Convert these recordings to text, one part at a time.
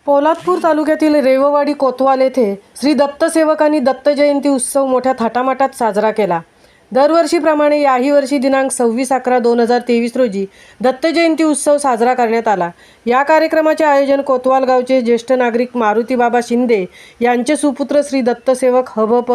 पोलादपूर तालुक्यातील रेववाडी कोतवाल येथे श्री दत्तसेवकांनी दत्त जयंती उत्सव मोठ्या थाटामाटात साजरा केला। दरवर्षीप्रमाणे याही वर्षी दिनांक 26/11/2023 रोजी दत्त जयंती उत्सव साजरा करण्यात आला। या कार्यक्रमाचे आयोजन कोतवाल गावचे ज्येष्ठ नागरिक मारुती बाबा शिंदे यांचे सुपुत्र श्री दत्तसेवक हबप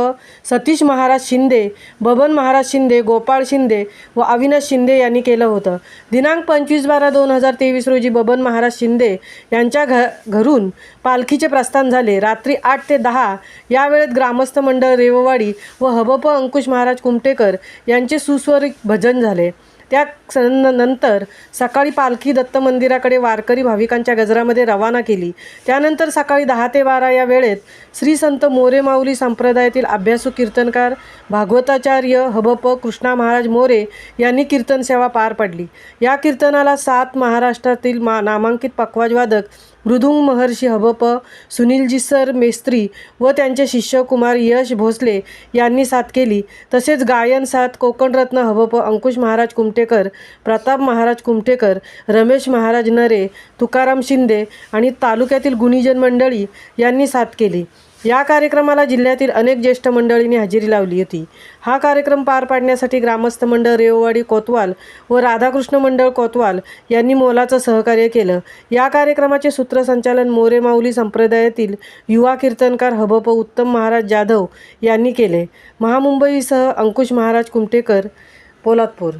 सतीश महाराज शिंदे, बबन महाराज शिंदे, गोपाळ शिंदे व अविनाश शिंदे यांनी केलं होतं। दिनांक 25/12/2023 रोजी बबन महाराज शिंदे यांच्या घरून पालखीचे प्रस्थान झाले। रात्री 8 ते 10 या वेळेत ग्रामस्थ मंडळ रेववाडी व हबप अंकुश महाराज कुमटेकर यांचे सुस्वरित भजन झाले। त्या नंतर सकाळी पालखी दत्त मंदिराकडे वारकरी भाविकांच्या गजरामध्ये रवाना केली। त्यानंतर सकाळी 10 ते 12 या वेळेत श्री संत मोरे माऊली संप्रदायातील अभ्यासू कीर्तनकार भागवताचार्य हबप कृष्णा महाराज मोरे यांनी कीर्तन सेवा पार पडली। या कीर्तनाला 7 महाराष्ट्रातील नामांकित पखवाजवादक मृदुंग महर्षी हबप, सुनीलजी सर मेस्त्री व त्यांचे शिष्य कुमार यश भोसले यांनी साथ केली। तसेच गायन साथ कोकणरत्न हबप अंकुश महाराज कुमटेकर, प्रताप महाराज कुमटेकर, रमेश महाराज नरे, तुकाराम शिंदे आणि तालुक्यातील गुणीजन मंडळी यांनी साथ केली। या कार्यक्रमाला जिल्ह्यातील अनेक ज्येष्ठ मंडळींनी हजेरी लावली होती। हा कार्यक्रम पार पाडण्यासाठी ग्रामस्थ मंडळ रेववाडी कोतवाल व राधाकृष्ण मंडळ कोतवाल यांनी मोलाचं सहकार्य केलं। या कार्यक्रमाचे सूत्रसंचालन मोरे माऊली संप्रदायातील युवा कीर्तनकार हबप उत्तम महाराज जाधव यांनी केले। महामुंबईसह अंकुश महाराज कुमटेकर, पोलादपूर।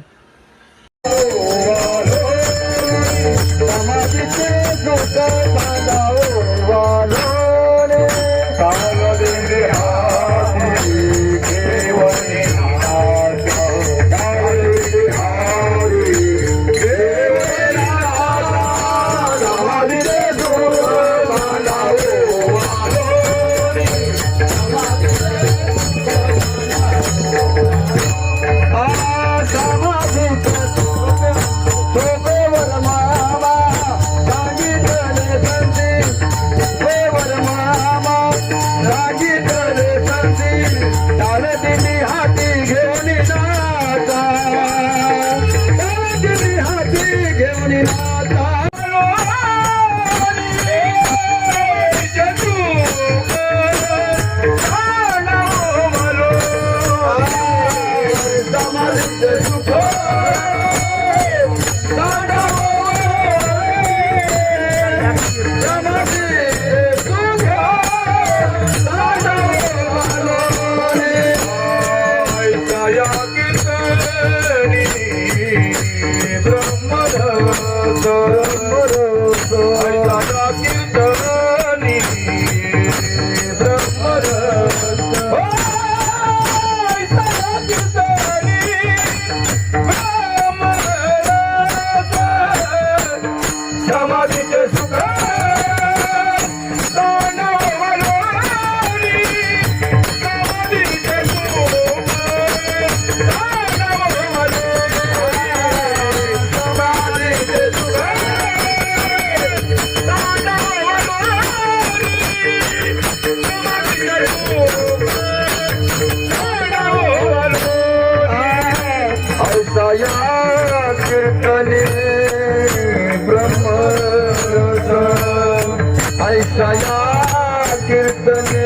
कीर्तने